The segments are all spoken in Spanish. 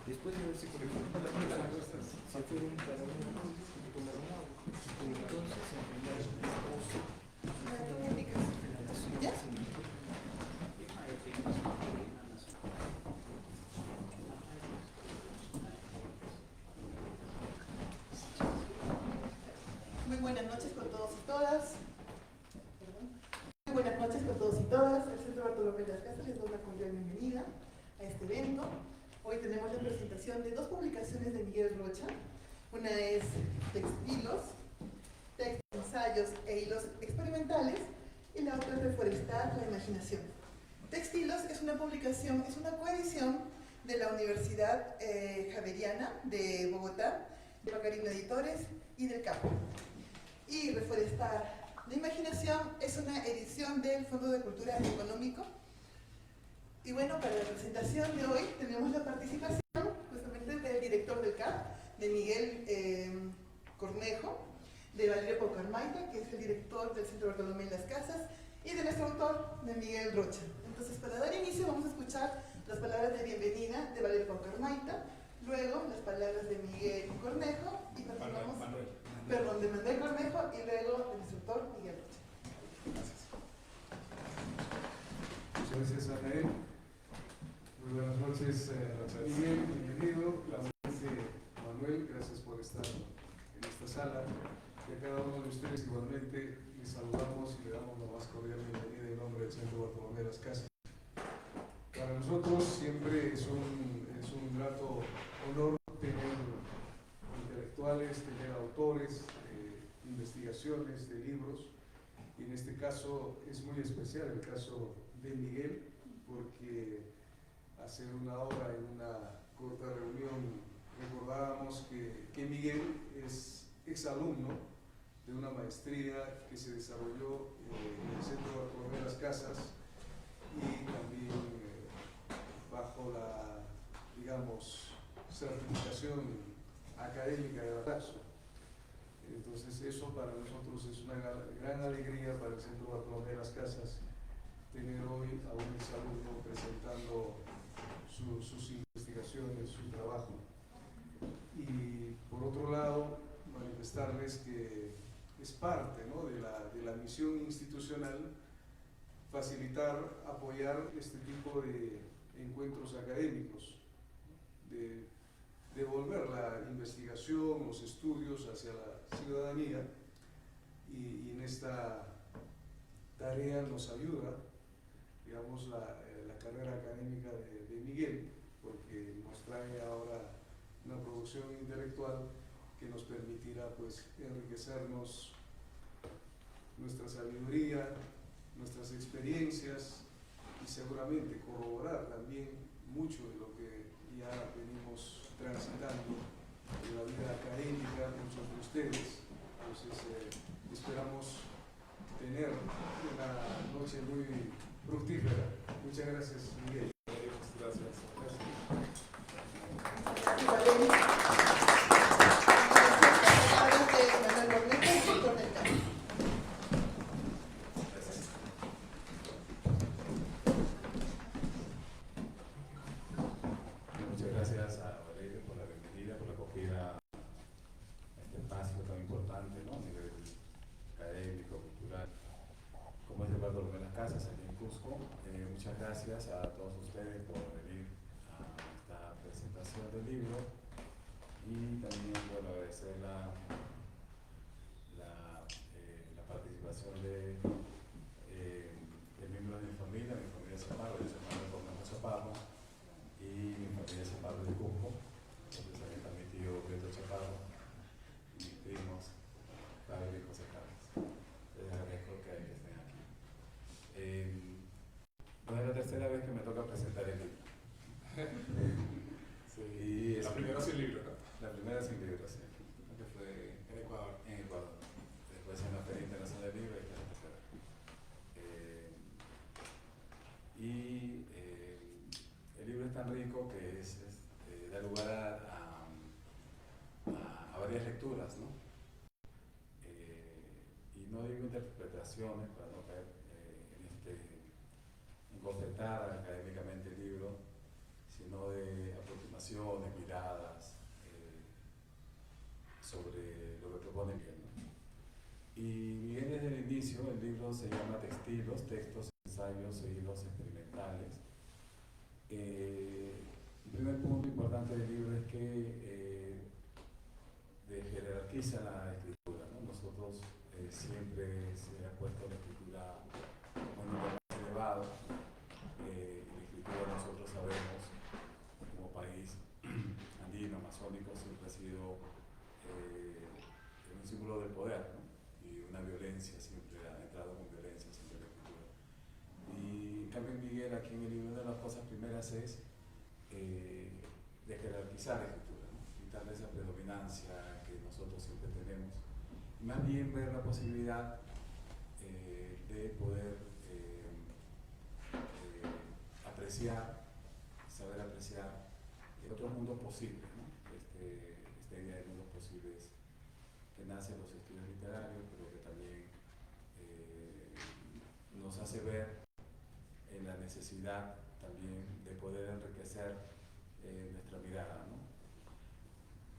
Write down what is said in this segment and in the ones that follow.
Después de haberse corregido para la respuesta, se fueron para un tomaron agua. Entonces, en primer esposo, ¿Ya? Muy buenas noches con todos y todas. Muy buenas noches con todos y todas. El Centro Bartolomé de las Casas les doy una cordial bienvenida a este evento. Hoy tenemos la presentación de dos publicaciones de Miguel Rocha. Una es Textilos, textos, ensayos e hilos experimentales, y la otra es Reforestar la imaginación. Textilos es una publicación, es una coedición de la Universidad Javeriana de Bogotá, de Pacarino Editores y del CAP. Y Reforestar la imaginación es una edición del Fondo de Cultura Económico. Y bueno, para la presentación de hoy tenemos la participación justamente del director del CAP, de Miguel Cornejo, de Valerio Pocalmaita, que es el director del Centro Bartolomé de las Casas, y de nuestro autor, de Miguel Rocha. Entonces, para dar inicio vamos a escuchar las palabras de bienvenida de Valerio Pocalmaita, luego las palabras de Miguel Cornejo, y continuamos, de Manuel Cornejo, y luego del instructor Miguel Rocha. Gracias. Muchas gracias, Anael. Muy buenas noches, Miguel, bienvenido. Manuel, gracias por estar en esta sala. Y a cada uno de ustedes igualmente les saludamos y le damos la más cordial bienvenida en nombre del Centro Bartolomé de las Casas. Para nosotros siempre es un grato honor tener intelectuales, tener autores, investigaciones de libros, y en este caso es muy especial el caso de Miguel, porque hace una hora en una corta reunión recordábamos que Miguel es exalumno de una maestría que se desarrolló en el Centro Bartolomé de las Casas, y también bajo la, digamos, certificación académica de Balazo. Entonces eso para nosotros es una gran alegría para el Centro Bartolomé de las Casas, tener hoy a un exalumno presentando sus investigaciones, su trabajo. Y por otro lado, manifestarles que es parte, ¿no?, de la misión institucional facilitar, apoyar este tipo de encuentros académicos, de devolver la investigación, los estudios hacia la ciudadanía, y en esta tarea nos ayuda, digamos, la carrera académica de Miguel, porque nos trae ahora una producción intelectual que nos permitirá, pues, enriquecernos nuestra sabiduría, nuestras experiencias, y seguramente corroborar también mucho de lo que ya venimos transitando en la vida académica, muchos de ustedes. Entonces esperamos tener una noche muy fructífera. Muchas gracias, Miguel. Gracias. Muchas gracias a Valerio por la bienvenida, por la acogida a este espacio tan importante, ¿no?, a nivel académico, cultural, como es el Bartolomé de las Casas aquí en Cusco. Muchas gracias a todos ustedes por venir a esta presentación del libro, y también, bueno, agradecer la participación de miembros de mi familia Chaparro. Yo soy Manuel Cornejo Chaparro, y mi familia Chaparro de Cusco. Entonces ahí está mi tío Beto Chaparro y mis primos Pablo y José Carlos. Les agradezco que estén aquí. No es la tercera vez que me toca presentar el libro. Sí, La primera sin libro, ¿no? La primera sin libro, sí. Que fue en Ecuador. Después en la Feria Internacional del Libro, y esta es la tercera. generalizaciones, para no caer en concertar académicamente el libro, sino de aproximaciones, miradas sobre lo que propone Miguel, ¿no? Y Miguel desde el inicio, el libro se llama Textilos, textos, ensayos e hilos experimentales. El primer punto importante del libro es que jerarquiza la escritura, ¿no? Nosotros siempre se ha puesto la escritura como un nivel más elevado. La escritura, nosotros sabemos, como país andino, amazónico, siempre ha sido un símbolo del poder, ¿no? Y una violencia, siempre ha entrado con violencia siempre la escritura. Y en cambio Miguel aquí en el libro, una de las cosas primeras es de jerarquizar la escritura, ¿no? Quitarle esa predominancia que nosotros siempre tenemos, y más bien ver la posibilidad de poder apreciar, saber apreciar otros mundos posibles, ¿no? Esta idea de mundos posibles que nace en los estudios literarios, pero que también nos hace ver en la necesidad también de poder enriquecer nuestra mirada, ¿no?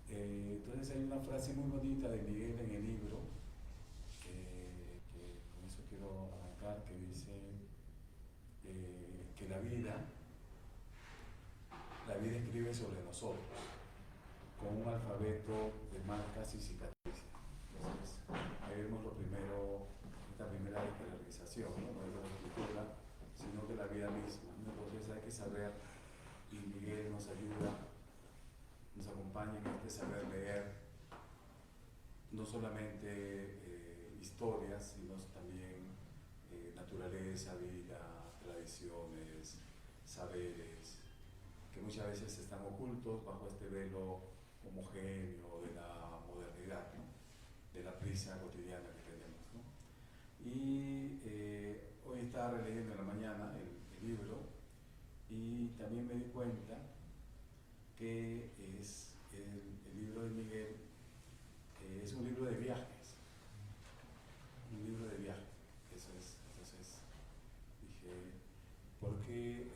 Entonces hay una frase muy bonita de Miguel en el libro, que con eso quiero arrancar, que dice que la vida escribe sobre nosotros con un alfabeto de marcas y cicatrices. Entonces ahí vemos lo primero, esta primera jerarquización, ¿no? No es de la escritura, sino de la vida misma, ¿no? Entonces hay que saber, y Miguel nos ayuda, nos acompaña en este saber leer, no solamente historias, sino también naturaleza, vida, tradiciones, saberes, que muchas veces están ocultos bajo este velo homogéneo de la modernidad, ¿no? De la prisa cotidiana que tenemos, ¿no? Y hoy estaba releyendo en la mañana el libro, y también me di cuenta que es el libro de Miguel es un libro de viajes, eso es. Entonces dije, ¿por qué?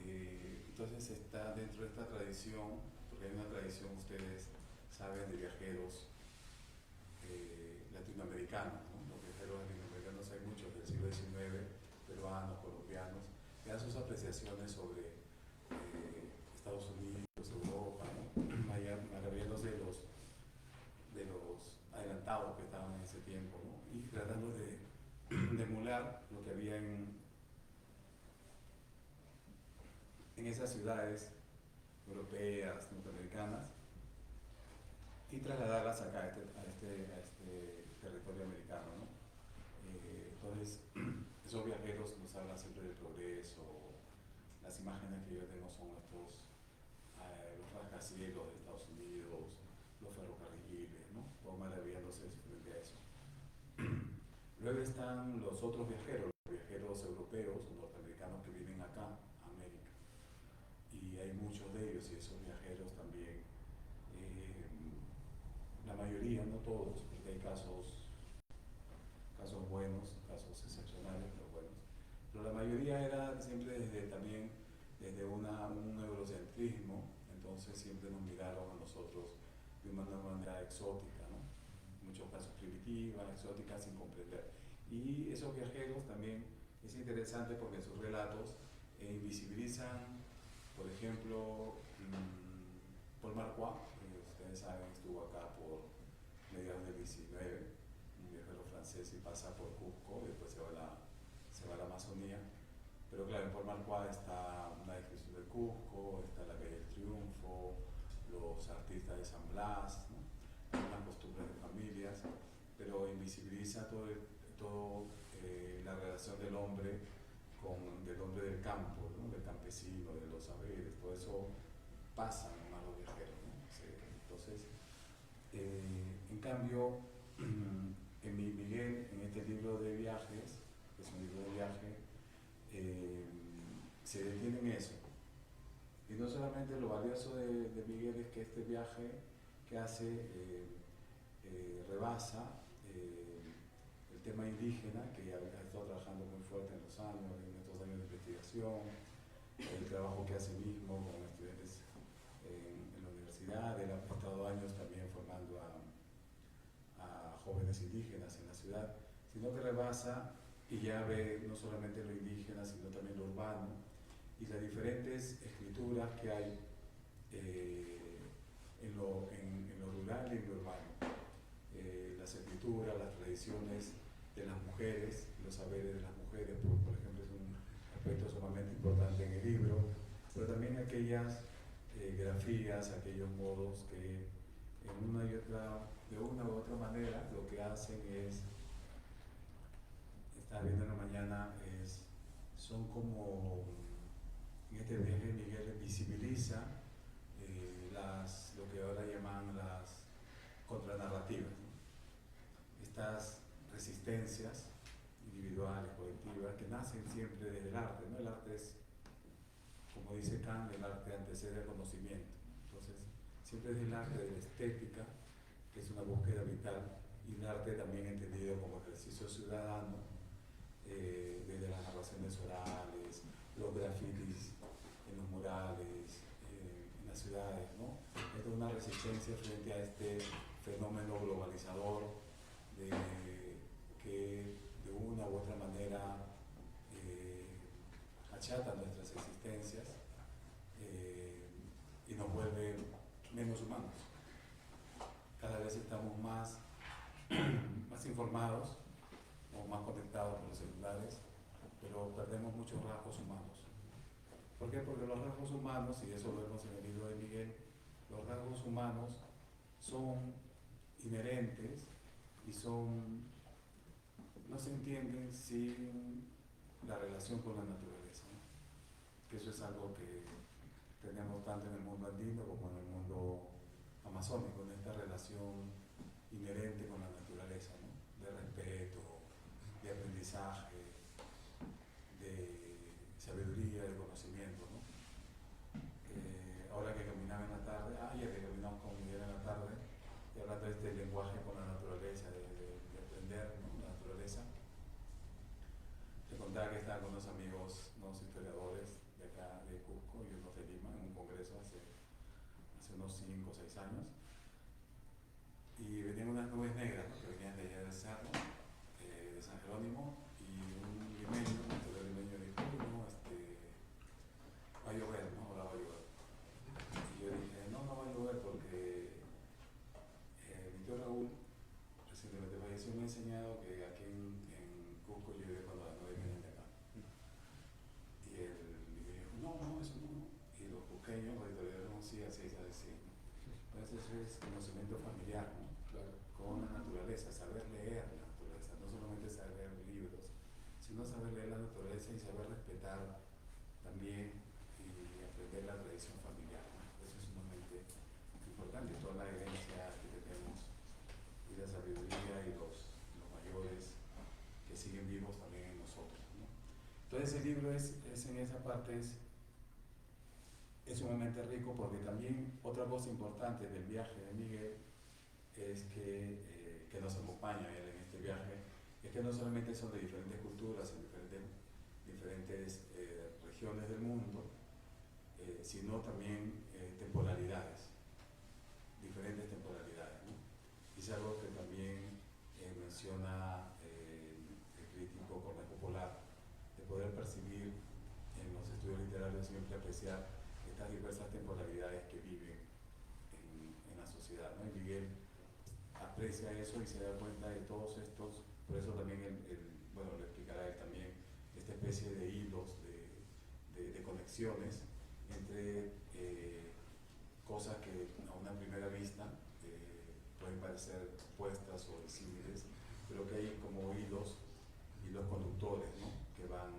Entonces está dentro de esta tradición, porque hay una tradición, ustedes saben, de viajeros latinoamericanos, ¿no? Los viajeros latinoamericanos hay muchos del siglo XIX, peruanos, colombianos, que dan sus apreciaciones sobre Estados Unidos, Europa, ¿no? Maravillándose de los adelantados que estaban en ese tiempo, ¿no? Y tratando de emular lo que había en esas ciudades europeas, norteamericanas, y trasladarlas acá a este territorio americano, ¿no? Entonces, esos viajeros nos hablan siempre del progreso. Las imágenes que yo tengo son estos los rascacielos de Estados Unidos, los ferrocarriles, ¿no? Todo maravillándose frente a eso. Luego están los otros viajeros, los viajeros europeos o norteamericanos que vienen acá, a América. Y hay muchos de ellos, y esos viajeros también, la mayoría, no todos, porque hay casos buenos, casos excepcionales, pero buenos. Pero la mayoría era siempre desde un eurocentrismo, entonces siempre nos miraron a nosotros de una manera exótica, ¿no? En muchos casos primitiva, exótica, sin comprender. Y esos viajeros también es interesante porque en sus relatos invisibilizan, por ejemplo, Paul Marquand, que ustedes saben, estuvo acá por mediados del 19, un viajero francés, y pasa por Cusco, después se va a la Amazonía. Pero claro, en Paul Marquand está una descripción de Cusco, está la calle del Triunfo, los artistas de San Blas, ¿no? Algunas costumbres de familias, pero invisibiliza todo la relación del hombre del campo, ¿no? Del campesino, de los saberes, todo eso pasa en los viajeros, ¿no? Entonces, en cambio, en Miguel, en este libro de viajes, que es un libro de viaje, se detiene en eso. Y no solamente lo valioso de Miguel es que este viaje que hace rebasa el el tema indígena, que ha estado trabajando muy fuerte en los años, en estos años de investigación, el trabajo que hace mismo con estudiantes en la universidad. Él ha estado años también formando a jóvenes indígenas en la ciudad, sino que rebasa y ya ve no solamente lo indígena, sino también lo urbano y las diferentes escrituras que hay en lo rural y en lo urbano. Las escrituras, las tradiciones de las mujeres, los saberes de las mujeres, por ejemplo, es un aspecto sumamente importante en el libro, pero también aquellas grafías, aquellos modos que de una u otra manera lo que hacen es, estaba viendo en la mañana, son como, en este viaje Miguel visibiliza lo que ahora llaman las contranarrativas, ¿no? Estas resistencias individuales, colectivas, que nacen siempre desde el arte, ¿no? El arte es, como dice Kant, el arte antecede al conocimiento. Entonces, siempre es el arte de la estética, que es una búsqueda vital, y el arte también entendido como ejercicio ciudadano, desde las narraciones orales, los grafitis en los murales, en las ciudades, ¿no? Es una resistencia frente a este fenómeno globalizador que de una u otra manera achata nuestras existencias y nos vuelve menos humanos. Cada vez estamos más informados o más conectados con los celulares, pero perdemos muchos rasgos humanos. ¿Por qué? Porque los rasgos humanos, y eso lo vemos en el libro de Miguel, los rasgos humanos son inherentes y no se entienden sin la relación con la naturaleza, ¿no? Que eso es algo que tenemos tanto en el mundo andino como en el mundo amazónico, en esta relación inherente con la naturaleza, ¿no? De respeto, de aprendizaje, de sabiduría, de conocimiento, ¿no? Ahora que caminaba en la tarde, ya que caminamos con Miguel en la tarde, y hablando de este lenguaje con la naturaleza, de aprender, ¿no? La naturaleza, te contaba que estaba con unos amigos, unos historiadores de acá de Cusco y unos de Lima en un congreso hace unos 5 o 6 años, y venían unas nubes negras, ¿no? Que venían de allá del cerro, de San Jerónimo, y un limeño, un historiador limeño dijo, no, va a llover, ¿no? Ahora va a llover. Y yo dije, no va a llover porque mi tío Raúl, recientemente falleció, me ha enseñado que aquí en Cusco llueve cuando las nubes vienen de acá. Y él me dijo, no, eso no. Y los cusqueños, los historiadores, no, sí, así. Entonces eso es conocimiento familiar, ¿no? Claro. Con la naturaleza, saber leer la naturaleza, no solamente saber libros, sino saber leer la naturaleza y saber respetar también y aprender la tradición familiar, ¿no? Eso es sumamente importante, toda la herencia que tenemos y la sabiduría y los mayores que siguen vivos también en nosotros, ¿no? Entonces el libro es en esa parte es sumamente rico, porque también otra cosa importante del viaje de Miguel es que nos acompaña él en este viaje, es que no solamente son de diferentes culturas, en diferentes regiones del mundo, sino también temporalidades, diferentes temporalidades, ¿no? Y es algo que también menciona el crítico Cornés Popular, de poder percibir en los estudios literarios, siempre apreciar estas diversas temporalidades que viven en la sociedad, ¿no? Y Miguel aprecia eso y se da cuenta de todos estos, por eso también bueno, lo explicará él también, esta especie de hilos, de conexiones entre cosas que a una primera vista pueden parecer opuestas o disímiles, pero que hay como hilos conductores, ¿no? Que van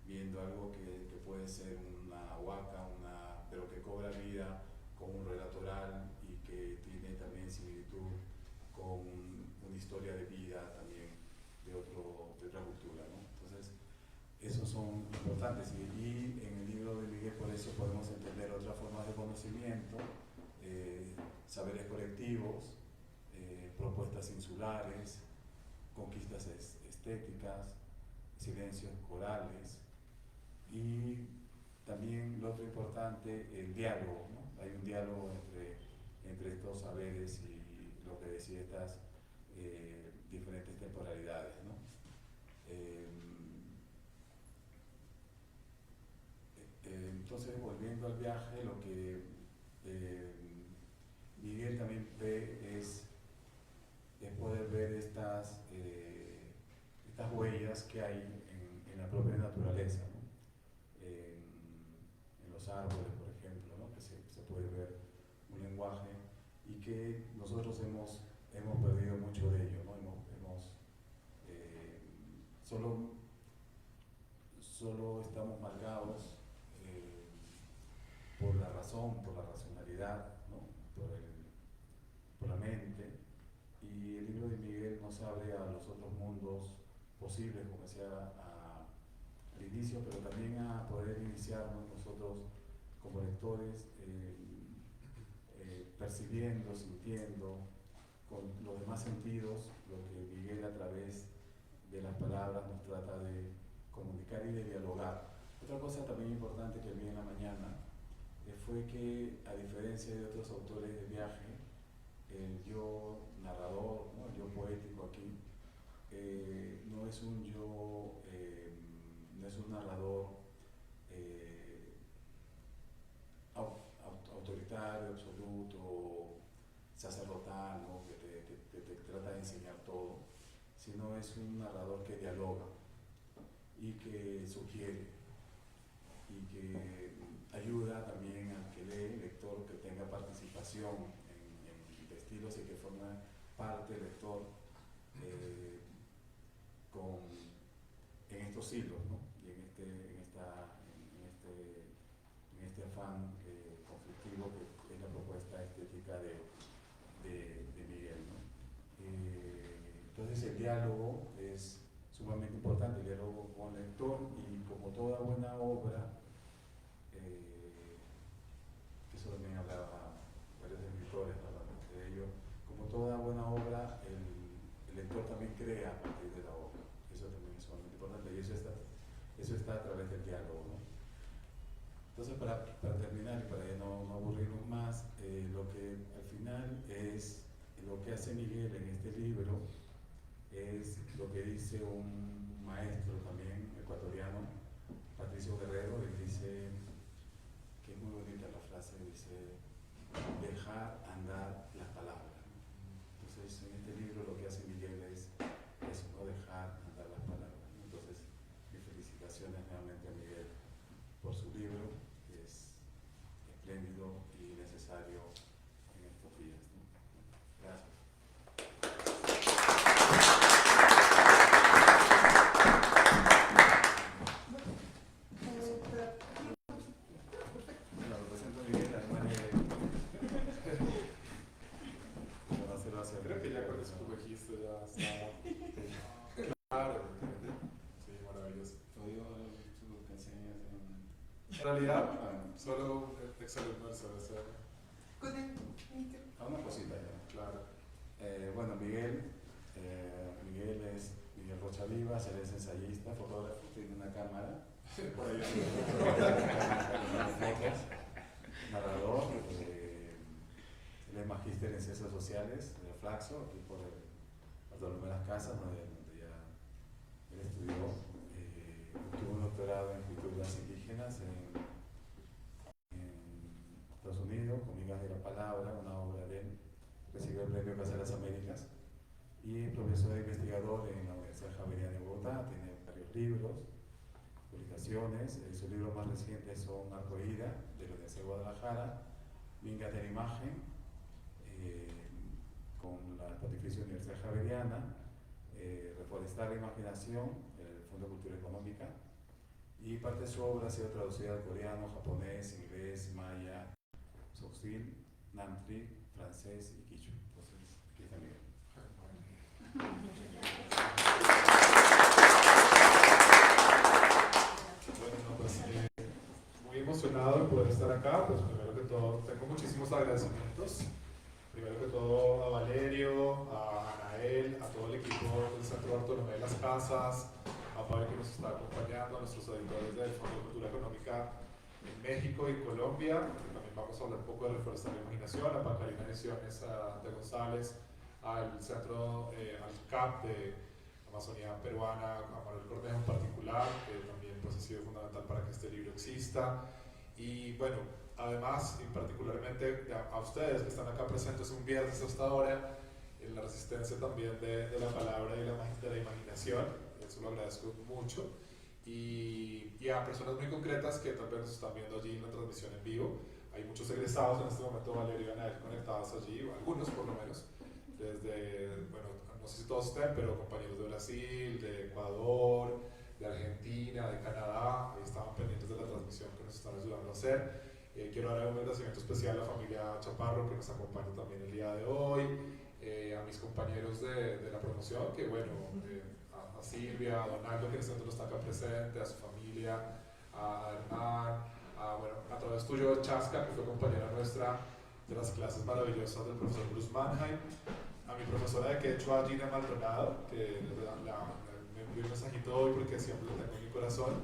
viendo algo que puede ser una huaca, pero que cobra vida con un relato oral y que tiene también similitud con una historia de vida también de otra cultura, ¿no? Entonces, esos son importantes y en el libro de Miguel por eso podemos entender otras formas de conocimiento, saberes colectivos, propuestas insulares, conquistas estéticas, silencios corales y también lo otro importante, el diálogo, ¿no? Hay un diálogo entre estos saberes y lo que decía estas diferentes temporalidades, ¿no? Entonces, volviendo al viaje, lo que Miguel también ve es poder ver estas huellas que hay en la propia naturaleza, ¿no? En los árboles, por ejemplo, ¿no? Que se puede ver un lenguaje y que nosotros hemos perdido mucho de ello, ¿no? Solo estamos marcados por la razón, por la racionalidad, ¿no? por la mente, y el libro de Miguel nos abre a los otros mundos posibles, como decía al inicio, pero también a poder iniciarnos nosotros como lectores, percibiendo, sintiendo, con los demás sentidos, lo que Miguel a través de las palabras nos trata de comunicar y de dialogar. Otra cosa también importante que vi en la mañana fue que, a diferencia de otros autores de viaje, el yo narrador, ¿no? El yo poético aquí, no es un yo, no es un narrador autoritario, absoluto, sacerdotal, ¿no? Que te trata de enseñar todo, sino es un narrador que dialoga y que sugiere y que ayuda también al que lee, el lector, que tenga participación en estilos y que forma parte del lector en estos hilos, ¿no? Y en este afán conflictivo que es la propuesta estética de Miguel, ¿no? Entonces el diálogo es sumamente importante, el diálogo con el lector, y como toda buena obra, que eso también hablaba varios escritores de ello, como toda buena obra, el lector también crea a partir de la obra. Eso también es sumamente importante, y eso está a través del diálogo, ¿no? Entonces, para terminar y para ya no aburrirnos más, lo que al final es lo que hace Miguel en este libro es lo que dice un maestro también ecuatoriano, Patricio Guerrero. Él dice, que es muy bonita la frase, dice: dejar andar las palabras. Entonces, en este libro lo que hace Miguel es eso, no dejar andar las palabras. Entonces, mis felicitaciones nuevamente a Miguel por su libro, que es espléndido y necesario en estos días, ¿no? Gracias. Lo presento a Miguel, además de conocerlo hace. Creo que ya con eso tu registro ya está claro. Sí, maravilloso. Todo que enseñas En realidad, solo un texto de inmerso, o sea, Con el micro. una cosita ya. claro. Bueno, Miguel es Miguel Rocha Vivas, él es ensayista, fotógrafo, tiene una cámara, Por ahí. narrador, él es magíster en ciencias sociales de Flaxo, aquí por el Bartolomé Las Casas, donde ya él estudió, tuvo un doctorado en culturas indígenas en Estados Unidos, con Migas de la Palabra, una obra de él, recibió el premio Casa de las Américas, y profesor e investigador en la Universidad Javeriana de Bogotá. Tiene varios libros, publicaciones. Sus libros más recientes son Arcoída, de la Universidad de Guadalajara, Mingas de la Imagen, con la Pontificia Universidad Javeriana, Reforestar la Imaginación, el Fondo de Cultura Económica, y parte de su obra ha sido traducida al coreano, japonés, inglés, maya, tzotzil, namtri, francés y quichua. Entonces, aquí está Miguel. Bueno, pues muy emocionado de poder estar acá. Pues primero que todo, tengo muchísimos agradecimientos. Primero que todo a Valerio, a él, a todo el equipo del Centro Bartolomé de las Casas, a Pablo que nos está acompañando, a nuestros editores del Fondo de Cultura Económica en México y Colombia, porque también vamos a hablar un poco de reforzar la imaginación, a Pacarina Ediciones de González, al Centro, al CAP de Amazonía Peruana, a Manuel Cornejo en particular, que también pues, ha sido fundamental para que este libro exista. Y bueno, además, y particularmente a ustedes que están acá presentes un viernes hasta ahora, en la resistencia también de la palabra y de la imaginación, eso lo agradezco mucho. Y a personas muy concretas que tal vez nos están viendo allí en la transmisión en vivo. Hay muchos egresados en este momento, Valerio y Anael, conectados allí, algunos por lo menos, desde, bueno, no sé si todos estén, pero compañeros de Brasil, de Ecuador, de Argentina, de Canadá, estaban pendientes de la transmisión que nos están ayudando a hacer. Quiero dar un agradecimiento especial a la familia Chaparro que nos acompaña también el día de hoy, a mis compañeros de la promoción, que bueno, a Silvia, a Donaldo que en este momento está acá presente, a su familia, a Hernán, bueno, a través tuyo Chasca, que fue compañera nuestra de las clases maravillosas del profesor Bruce Mannheim, a mi profesora de Quechua, Gina Maldonado, que me envió un mensajito hoy porque siempre lo tengo en mi corazón.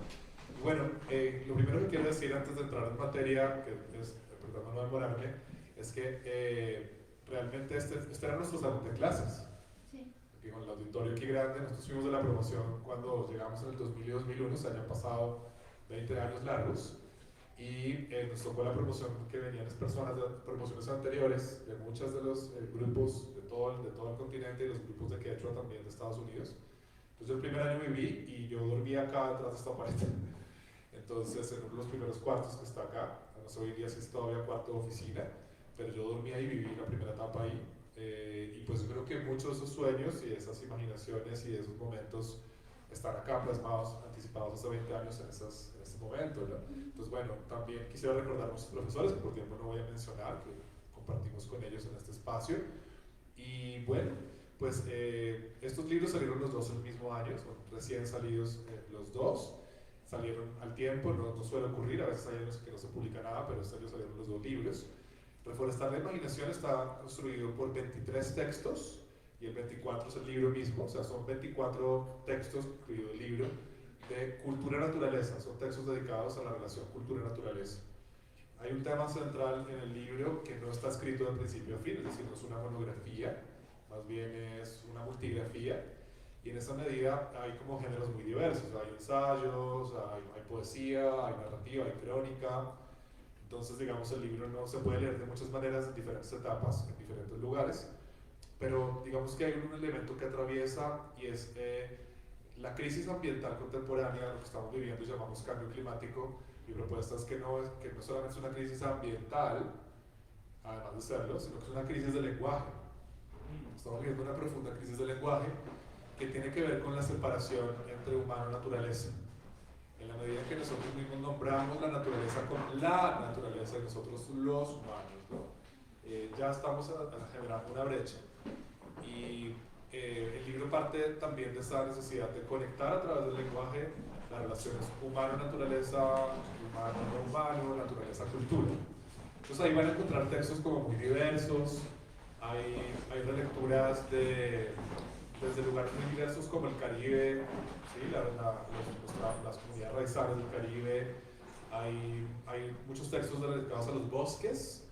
Y bueno, lo primero que quiero decir antes de entrar en materia, que es, perdón no demorarme, es que realmente este era nuestro salón de clases. Sí. Aquí con el auditorio aquí grande, nosotros fuimos de la promoción cuando llegamos en el 2000 y 2001, se hayan pasado 20 años largos. Y nos tocó la promoción que venían las personas de promociones anteriores, de muchos de los grupos de todo el continente y los grupos de Quechua también de Estados Unidos. Entonces el primer año viví y yo dormía acá detrás de esta pared. Entonces en uno de los primeros cuartos que está acá, no sé hoy día si es todavía cuarto de oficina, pero yo dormía y viví la primera etapa ahí. Y pues yo creo que muchos de esos sueños y esas imaginaciones y esos momentos están acá plasmados, anticipados hace 20 años en ese momento, ¿no? Entonces, bueno, también quisiera recordar a nuestros profesores, que por tiempo no voy a mencionar, que compartimos con ellos en este espacio. Y bueno, pues estos libros salieron los dos el mismo año, son recién salidos los dos, salieron al tiempo, no suele ocurrir, a veces hay años que no se publica nada, pero este año salieron los dos libros. Reforzar la imaginación está construido por 23 textos, y el 24 es el libro mismo, o sea, son 24 textos, incluido el libro, de cultura-naturaleza, son textos dedicados a la relación cultura-naturaleza. Hay un tema central en el libro que no está escrito de principio a fin, es decir, no es una monografía, más bien es una multigrafía, y en esa medida hay como géneros muy diversos, hay ensayos, hay poesía, hay narrativa, hay crónica. Entonces, digamos, el libro no se puede leer de muchas maneras en diferentes etapas, en diferentes lugares, pero digamos que hay un elemento que atraviesa y es la crisis ambiental contemporánea, lo que estamos viviendo y llamamos cambio climático. Mi propuesta es que no solamente es una crisis ambiental, además de serlo, sino que es una crisis de lenguaje. Estamos viviendo una profunda crisis de lenguaje que tiene que ver con la separación entre humano y naturaleza. En la medida que nosotros mismos nombramos la naturaleza como la naturaleza y nosotros los humanos, ¿no? Ya estamos generando una brecha. Y el libro parte también de esa necesidad de conectar a través del lenguaje las relaciones humano-naturaleza, humano-no humano, naturaleza-cultura. Entonces ahí van a encontrar textos como muy diversos, hay relecturas desde lugares muy diversos como el Caribe, ¿sí? Las comunidades raizales del Caribe, hay muchos textos dedicados a los bosques.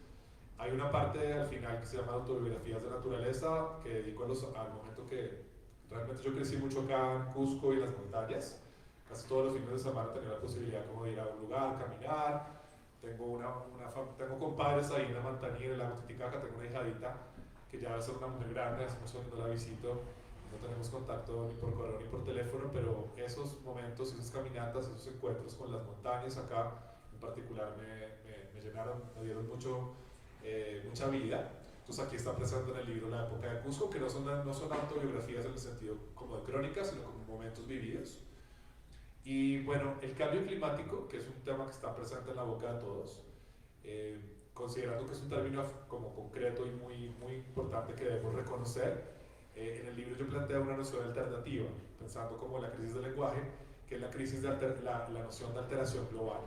Hay una parte al final que se llama Autobiografías de Naturaleza, que dedico al momento que realmente yo crecí mucho acá en Cusco y las montañas. Casi todos los fines de semana tenía la posibilidad como de ir a un lugar, caminar. Tengo compadres ahí en la montaña, en el lago Titicaca, tengo una hijadita que ya va a ser una mujer grande, hace mucho que no la visito, no tenemos contacto ni por correo ni por teléfono, pero esos momentos, esas caminatas, esos encuentros con las montañas acá en particular me llenaron, me dieron mucha vida. Entonces aquí está presente en el libro la época de Cusco, que no son autobiografías en el sentido como de crónicas, sino como momentos vividos. Y bueno, el cambio climático, que es un tema que está presente en la boca de todos, considerando que es un término como concreto y muy importante que debemos reconocer, en el libro yo planteo una noción alternativa, pensando como la crisis del lenguaje, que es la crisis de la noción de alteración global.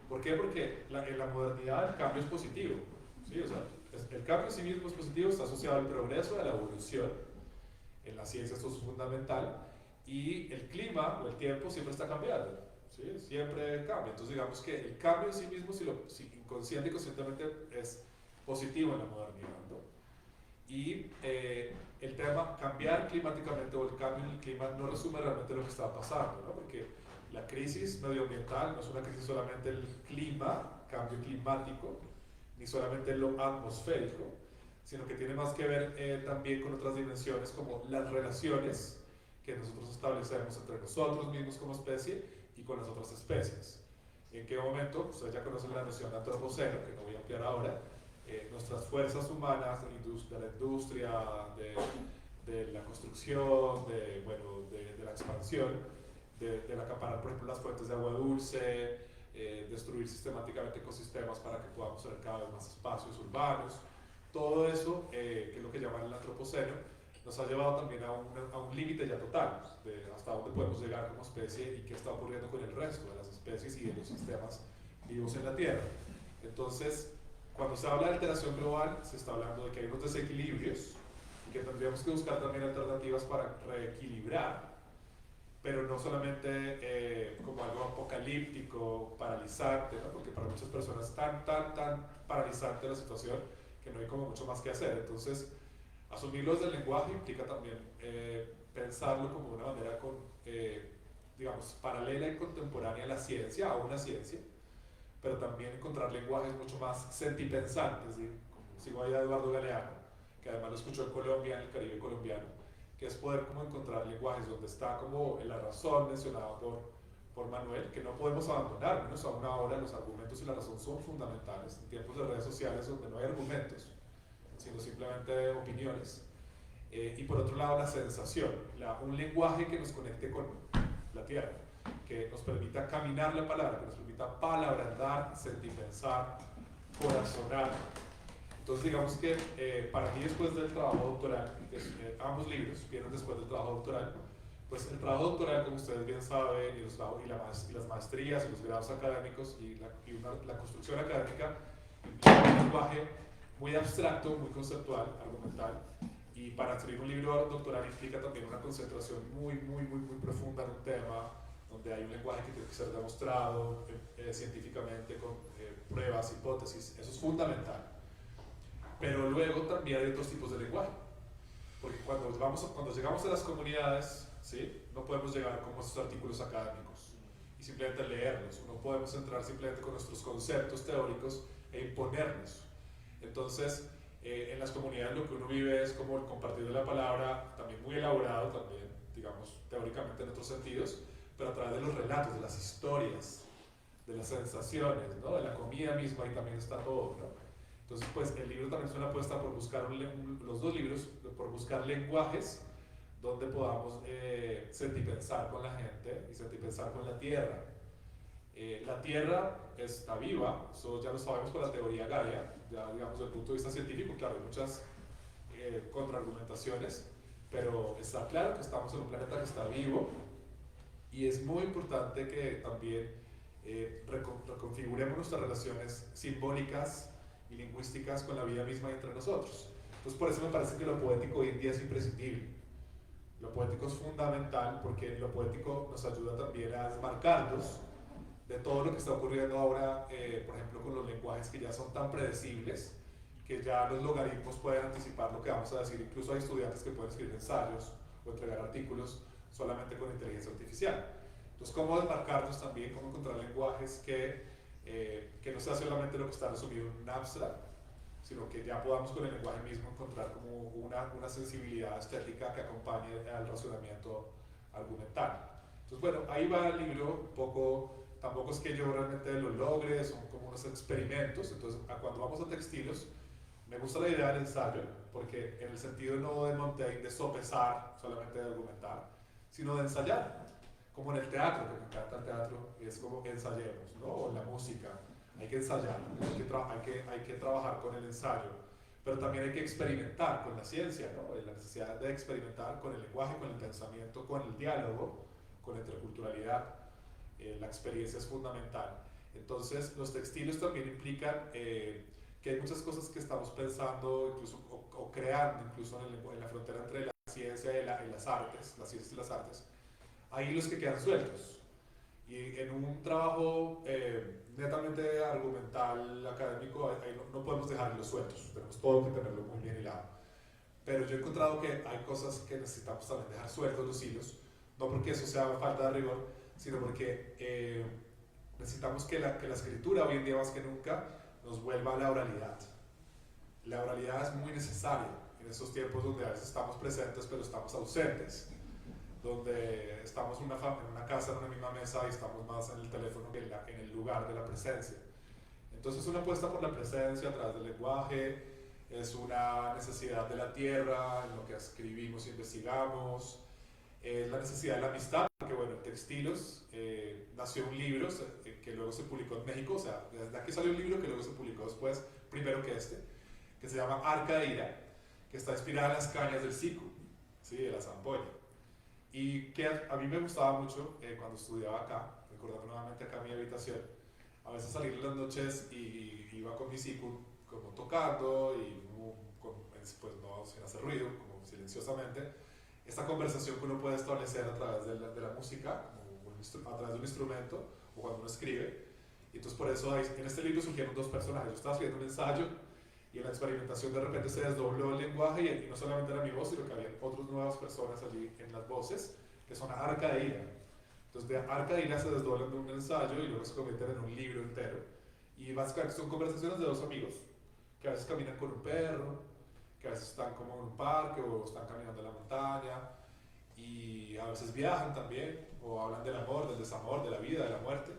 ¿Por qué? Porque en la modernidad el cambio es positivo, ¿sí? O sea, el cambio en sí mismo es positivo, está asociado al progreso, a la evolución. En la ciencia esto es fundamental. Y el clima o el tiempo siempre está cambiando, ¿sí? Siempre cambia. Entonces digamos que el cambio en sí mismo, si inconsciente y conscientemente, es positivo en la modernidad, ¿no? Y el tema cambiar climáticamente o el cambio en el clima no resume realmente lo que está pasando, ¿no? Porque la crisis medioambiental no es una crisis solamente del clima, cambio climático, ni solamente lo atmosférico, sino que tiene más que ver también con otras dimensiones como las relaciones que nosotros establecemos entre nosotros mismos como especie y con las otras especies. ¿En qué momento? Ustedes ya conocen la noción de antropoceno, que no voy a ampliar ahora. Nuestras fuerzas humanas de la industria, de la construcción, de la expansión, de acaparar, por ejemplo, las fuentes de agua dulce, destruir sistemáticamente ecosistemas para que podamos tener cada vez más espacios urbanos. Todo eso, que es lo que llaman el antropoceno, nos ha llevado también a un límite ya total de hasta dónde podemos llegar como especie y qué está ocurriendo con el resto de las especies y de los sistemas vivos en la Tierra. Entonces, cuando se habla de alteración global, se está hablando de que hay unos desequilibrios y que tendríamos que buscar también alternativas para reequilibrar, pero no solamente como algo apocalíptico, paralizante, ¿no? Porque para muchas personas es tan paralizante la situación que no hay como mucho más que hacer. Entonces, asumirlo desde el lenguaje implica también pensarlo como una manera digamos, paralela y contemporánea a la ciencia, a una ciencia, pero también encontrar lenguajes mucho más sentipensantes. Como sigo ahí a Eduardo Galeano, que además lo escuchó en Colombia, en el Caribe colombiano, que es poder como encontrar lenguajes donde está como la razón mencionada por Manuel, que no podemos abandonar, menos aún ahora los argumentos y la razón son fundamentales en tiempos de redes sociales donde no hay argumentos, sino simplemente opiniones. Y por otro lado la sensación, un lenguaje que nos conecte con la tierra, que nos permita caminar la palabra, que nos permita palabrandar, sentir, pensar, corazonar. Entonces digamos que para mí después del trabajo doctoral, ambos libros vienen después del trabajo doctoral, pues el trabajo doctoral, como ustedes bien saben, y las maestrías y los grados académicos y la construcción académica implica un lenguaje muy abstracto, muy conceptual, argumental, y para escribir un libro doctoral implica también una concentración muy profunda en un tema, donde hay un lenguaje que tiene que ser demostrado científicamente con pruebas, hipótesis. Eso es fundamental. Pero luego también hay otros tipos de lenguaje, porque cuando llegamos a las comunidades, ¿sí? No podemos llegar con nuestros artículos académicos y simplemente leerlos. No podemos entrar simplemente con nuestros conceptos teóricos e imponernos. Entonces, en las comunidades lo que uno vive es como el compartir de la palabra, también muy elaborado, también, digamos, teóricamente en otros sentidos, pero a través de los relatos, de las historias, de las sensaciones, ¿no? De la comida misma, y también está todo, ¿no? Entonces, pues, el libro también es una apuesta por buscar, los dos libros, por buscar lenguajes donde podamos sentipensar con la gente y sentipensar con la tierra. La Tierra está viva, eso ya lo sabemos por la teoría Gaia, ya digamos desde el punto de vista científico, claro, hay muchas contraargumentaciones, pero está claro que estamos en un planeta que está vivo y es muy importante que también reconfiguremos nuestras relaciones simbólicas y lingüísticas con la vida misma entre nosotros. Entonces por eso me parece que lo poético hoy en día es imprescindible. Lo poético es fundamental porque lo poético nos ayuda también a desmarcarnos de todo lo que está ocurriendo ahora, por ejemplo, con los lenguajes que ya son tan predecibles, que ya los logaritmos pueden anticipar lo que vamos a decir. Incluso hay estudiantes que pueden escribir ensayos o entregar artículos solamente con inteligencia artificial. Entonces, ¿cómo desmarcarnos también? ¿Cómo encontrar lenguajes que no sea solamente lo que está resumido en un abstract, sino que ya podamos con el lenguaje mismo encontrar como una sensibilidad estética que acompañe al razonamiento argumental? Entonces, bueno, ahí va el libro, un poco. Tampoco es que yo realmente lo logre, son como unos experimentos. Entonces, cuando vamos a textiles, me gusta la idea del ensayo, porque en el sentido no de Montaigne de sopesar, solamente de argumentar, sino de ensayar, como en el teatro, que me encanta el teatro, es como ensayemos, ¿no? O en la música, hay que ensayar, hay que trabajar con el ensayo, pero también hay que experimentar con la ciencia, ¿no? La necesidad de experimentar con el lenguaje, con el pensamiento, con el diálogo, con la interculturalidad. La experiencia es fundamental. Entonces, los textiles también implican que hay muchas cosas que estamos pensando incluso, o creando incluso en la frontera entre la ciencia y las artes, las ciencias y las artes, hay hilos que quedan sueltos. Y en un trabajo netamente argumental, académico, ahí no podemos dejar hilos sueltos, tenemos todo que tenerlo muy bien hilado. Pero yo he encontrado que hay cosas que necesitamos también dejar sueltos los hilos, no porque eso sea falta de rigor, sino porque necesitamos que la escritura hoy en día más que nunca nos vuelva a la oralidad. La oralidad es muy necesaria en esos tiempos donde a veces estamos presentes pero estamos ausentes, donde estamos en una casa, en una misma mesa y estamos más en el teléfono que en el lugar de la presencia. Entonces una apuesta por la presencia a través del lenguaje es una necesidad de la tierra, en lo que escribimos e investigamos, es la necesidad de la amistad, porque bueno, en Textilos nació un libro que luego se publicó en México, o sea, desde aquí salió un libro que luego se publicó después, primero que que se llama Arca de Ira, que está inspirada en las cañas del sicu, ¿sí? De la zampolla. Y que a mí me gustaba mucho cuando estudiaba acá, recordando nuevamente acá mi habitación, a veces salir en las noches y iba con mi sicu como tocando y pues no sin hacer ruido, como silenciosamente, esta conversación que uno puede establecer a través de la música, a través de un instrumento o cuando uno escribe. Y entonces por eso en este libro surgieron dos personajes. Yo estaba escribiendo un ensayo y en la experimentación de repente se desdobló el lenguaje y no solamente era mi voz, sino que había otras nuevas personas allí en las voces, que son Arca de Ira. Entonces de Arca de Ira se desdoblan de un ensayo y luego se convierten en un libro entero. Y básicamente son conversaciones de dos amigos, que a veces caminan con un perro, que a veces están como en un parque o están caminando en la montaña, y a veces viajan también, o hablan del amor, del desamor, de la vida, de la muerte.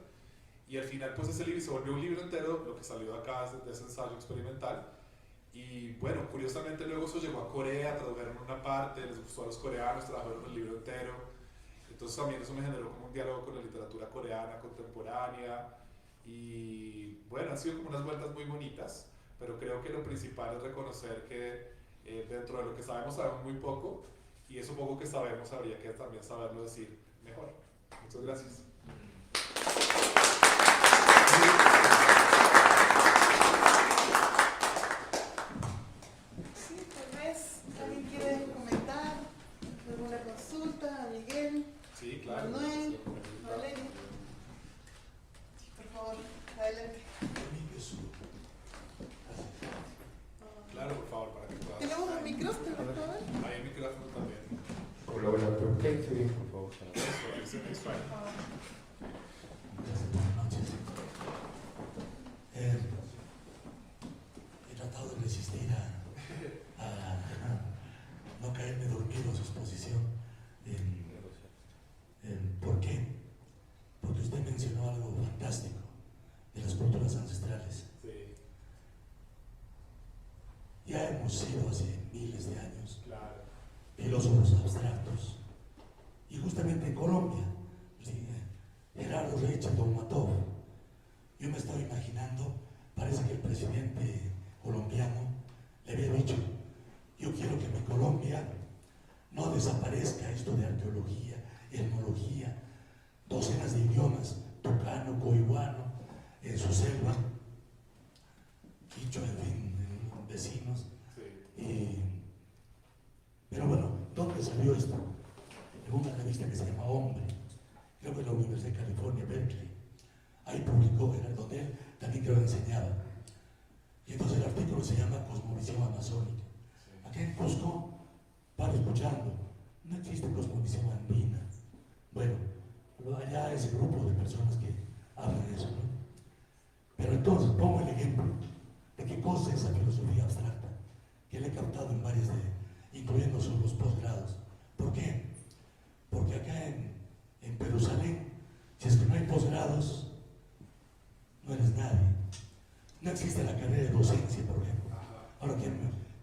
Y al final pues ese libro se volvió un libro entero, lo que salió de acá de ese ensayo experimental. Y bueno, curiosamente luego eso llegó a Corea, tradujeron una parte, les gustó a los coreanos, tradujeron el libro entero. Entonces también eso me generó como un diálogo con la literatura coreana contemporánea. Y bueno, han sido como unas vueltas muy bonitas, pero creo que lo principal es reconocer que dentro de lo que sabemos muy poco, y eso poco que sabemos habría que también saberlo decir mejor. Muchas gracias. Sí, tal vez alguien quiere comentar alguna consulta a Miguel, Sí, claro. Manuel, Valeria. Por favor, adelante. Claro, por favor, para que puedas. ¿Tenemos un micrófono, por favor? Hay un micrófono también. Hola, hola, perfecto, bien, por favor. Eso, es fine. Buenas noches. He tratado de resistir a no caerme dormido en su exposición. ¿Por qué? Porque usted mencionó algo fantástico de las culturas ancestrales. Sí, Ya hemos sido hace miles de años claro. filósofos abstractos. Y justamente en Colombia, Gerardo Reich Dolmatov, yo me estaba imaginando, parece que el presidente colombiano le había dicho: yo quiero que mi Colombia no desaparezca esto de arqueología, etnología, docenas de idiomas, tucano, coihuano, en su selva, quichua, en fin, vecinos. Sí. Pero bueno, ¿dónde salió esto? En una revista que se llama Hombre, creo que en la Universidad de California, Berkeley. Ahí publicó, donde él también creo que enseñaba. Y entonces el artículo se llama Cosmovisión Amazónica. Aquí en Cusco, para escuchando, no existe cosmovisión andina. Bueno, allá ese grupo de personas que hablan de eso, ¿no? Pero entonces pongo el ejemplo de qué cosa es esa filosofía abstracta, que le he captado en varios incluyendo los posgrados. ¿Por qué? Porque acá en Jerusalén, si es que no hay posgrados, no eres nadie. No existe la carrera de docencia, por ejemplo. Ahora que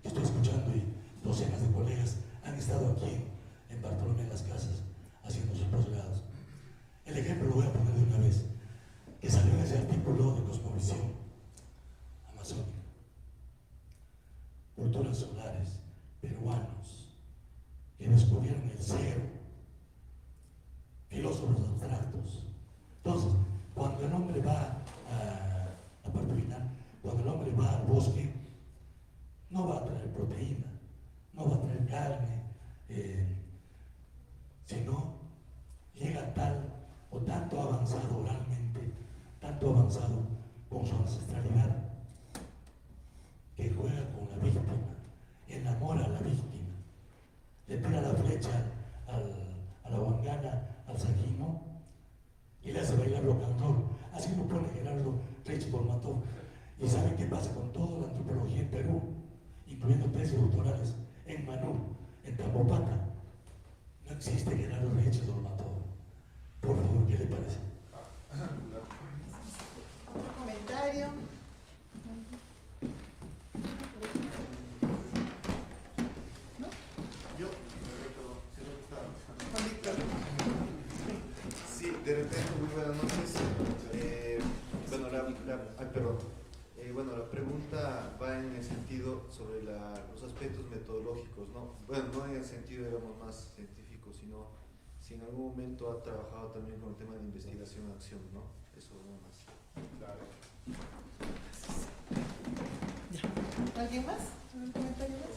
estoy escuchando y docenas de colegas han estado aquí en Bartolomé de las Casas haciendo sus posgrados. El ejemplo lo voy a poner de una vez, que salió en ese artículo de Cosmovisión Amazónica. Culturas solares peruanos que descubrieron el cero, filósofos abstractos. Entonces, cuando el hombre va a parte final, cuando el hombre va al bosque, no va a traer proteína, no va a traer carne, tanto avanzado con su ancestralidad, que juega con la víctima, enamora a la víctima, le tira la flecha a la bangana, al sajino, y le hace bailar rock and roll. Así lo pone Gerardo Reich Bormatov. ¿Y saben qué pasa con toda la antropología en Perú, incluyendo tesis doctorales en Manú, en Tambopata? No existe Gerardo Reich Bormatov. Por favor, ¿qué le parece? ¿Otro comentario? ¿No? Yo, perdón, Juan Víctor. sí, de repente, muy buenas noches. Bueno, la pregunta va en el sentido sobre los aspectos metodológicos, ¿no? Bueno, no en el sentido, digamos, más científico, sino si en algún momento ha trabajado también con el tema de investigación-acción, ¿no? Eso nada más. Claro. ¿Alguien más? ¿Un comentario más?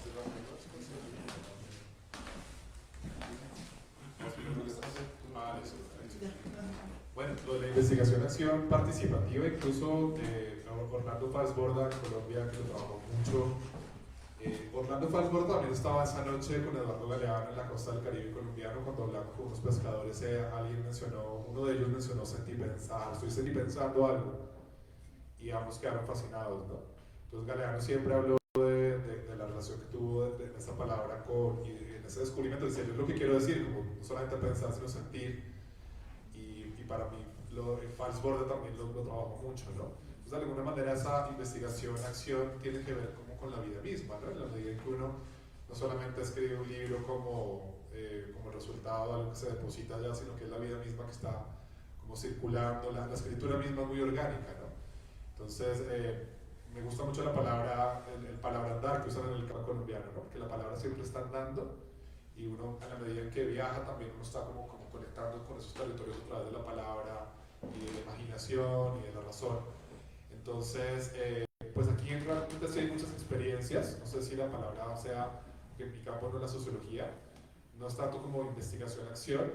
Bueno, lo de la investigación-acción participativa, incluso Orlando Falsborda en Colombia, que lo trabajó mucho. Orlando Falsborda también estaba esa noche con Eduardo Galeano en la costa del Caribe colombiano cuando hablamos con unos pescadores. Uno de ellos mencionó sentí pensar, estoy sentí pensando algo. Y ambos quedaron fascinados, ¿no? Entonces Galeano siempre habló de la relación que tuvo de esa palabra y en ese descubrimiento. Decía, yo es lo que quiero decir, como no solamente pensar, sino sentir. Y para mí, Falsborda también lo trabajó mucho, ¿no? Entonces, de alguna manera, esa investigación-acción tiene que ver como con la vida misma, ¿no? En la medida en que uno no solamente escribe un libro como resultado de algo que se deposita allá, sino que es la vida misma que está como circulando, la escritura misma es muy orgánica, ¿no? Entonces, me gusta mucho la palabra, el palabrandar que usan en el campo colombiano, ¿no? Porque la palabra siempre está andando y uno, a la medida en que viaja, también uno está como conectando con esos territorios a través de la palabra y de la imaginación y de la razón. Entonces, pues aquí realmente sí hay muchas experiencias, no sé si la palabra sea, que en mi campo no es la sociología, no es tanto como investigación-acción,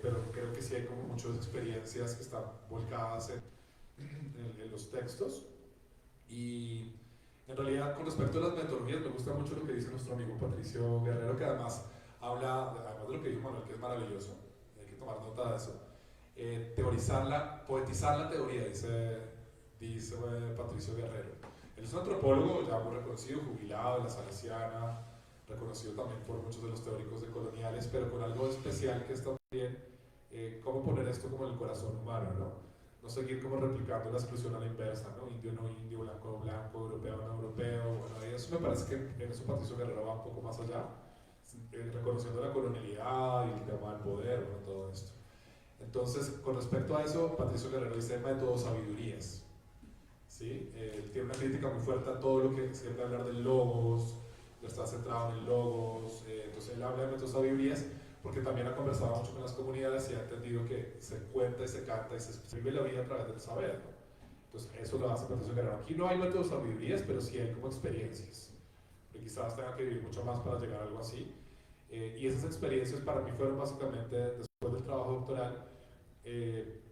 pero creo que sí hay como muchas experiencias que están volcadas en los textos. Y en realidad, con respecto a las metodologías, me gusta mucho lo que dice nuestro amigo Patricio Guerrero, que además habla, además de lo que dijo Manuel, que es maravilloso, hay que tomar nota de eso, poetizar la teoría, dice Patricio Guerrero. Él es un antropólogo ya muy reconocido, jubilado de la Salesiana, reconocido también por muchos de los teóricos decoloniales, pero con algo especial que es también cómo poner esto como en el corazón humano, ¿no? No seguir como replicando la exclusión a la inversa, ¿no? Indio no indio, blanco no blanco, europeo no europeo. Bueno, y eso me parece que en eso Patricio Guerrero va un poco más allá, reconociendo la colonialidad y el tema del poder, ¿no? Todo esto. Entonces, con respecto a eso, Patricio Guerrero dice métodos sabidurías. ¿Sí? Él tiene una crítica muy fuerte a todo lo que siempre hablar del logos, está centrado en el logos. Entonces, él habla de métodos sabidurías porque también ha conversado mucho con las comunidades y ha entendido que se cuenta y se canta y se escribe la vida a través del saber, ¿no? Entonces, eso lo hace Patricio Guerrero. Aquí no hay métodos sabidurías, pero sí hay como experiencias. Porque quizás tenga que vivir mucho más para llegar a algo así. Y esas experiencias para mí fueron básicamente, después del trabajo doctoral,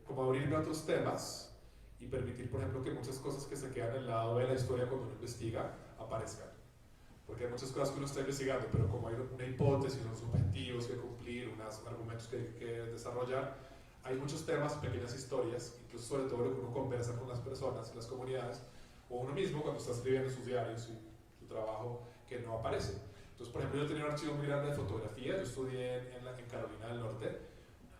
como abrirme a otros temas y permitir, por ejemplo, que muchas cosas que se quedan en el lado de la historia cuando uno investiga aparezcan. Porque hay muchas cosas que uno está investigando, pero como hay una hipótesis, unos objetivos que cumplir, unos argumentos que desarrollar, hay muchos temas, pequeñas historias, incluso sobre todo lo que uno conversa con las personas, en las comunidades, o uno mismo cuando está escribiendo sus diarios y su trabajo, que no aparece. Entonces, por ejemplo, yo tenía un archivo muy grande de fotografía, yo estudié en Carolina del Norte,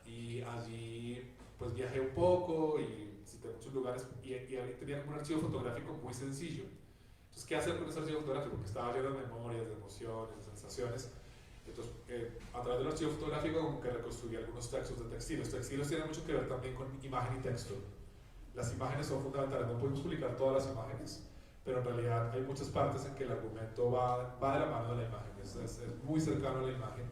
y allí pues viajé un poco y visité muchos lugares, y tenía como un archivo fotográfico muy sencillo. Entonces, ¿qué hacer con ese archivo fotográfico? Porque estaba lleno de memorias, de emociones, de sensaciones. Entonces, a través del archivo fotográfico, como que reconstruí algunos textos de textiles. Textiles tienen mucho que ver también con imagen y texto. Las imágenes son fundamentales, no podemos publicar todas las imágenes, pero en realidad hay muchas partes en que el argumento va de la mano de la imagen, es muy cercano a la imagen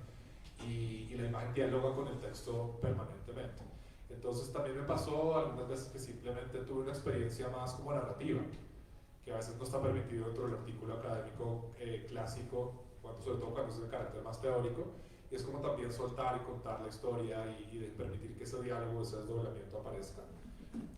y la imagen dialoga con el texto permanentemente. Entonces, también me pasó algunas veces que simplemente tuve una experiencia más como narrativa, que a veces no está permitido dentro del artículo académico clásico, sobre todo cuando es de carácter más teórico, y es como también soltar y contar la historia y de permitir que ese diálogo, ese desdoblamiento aparezca.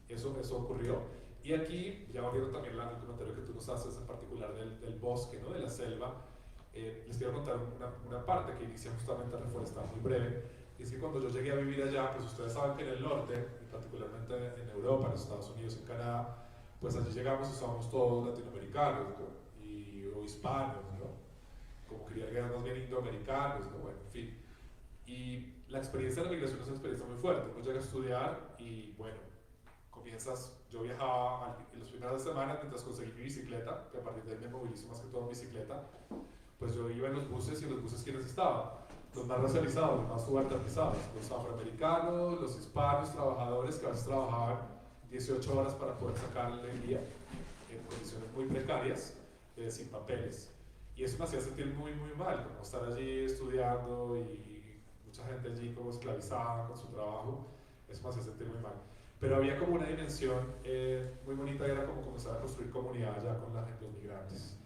Eso eso ocurrió. Y aquí, ya volviendo también al comentario que tú nos haces en particular del bosque, ¿no? De la selva, les quiero contar una parte que inicia justamente a reforestar muy breve. Y es que cuando yo llegué a vivir allá, pues ustedes saben que en el norte, y particularmente en Europa, en los Estados Unidos, en Canadá, pues allí llegamos y somos todos latinoamericanos, ¿no? O hispanos, ¿no? Como quería que eran más bien indoamericanos, ¿no? Bueno, en fin. Y la experiencia de la migración es una experiencia muy fuerte. Uno llega a estudiar y, bueno, yo viajaba en las primeras semanas mientras conseguí mi bicicleta, que a partir de ahí me movilizo más que todo en bicicleta, pues yo iba en los buses y en los buses ¿quiénes estaban? Los más racializados, los más subalternizados, los afroamericanos, los hispanos, trabajadores que a veces trabajaban 18 horas para poder sacarle el día en condiciones muy precarias, sin papeles. Y eso me hacía sentir muy, muy mal, como estar allí estudiando y mucha gente allí como esclavizada con su trabajo, eso me hacía sentir muy mal. Pero había como una dimensión muy bonita, era como comenzar a construir comunidad ya con la gente, los migrantes.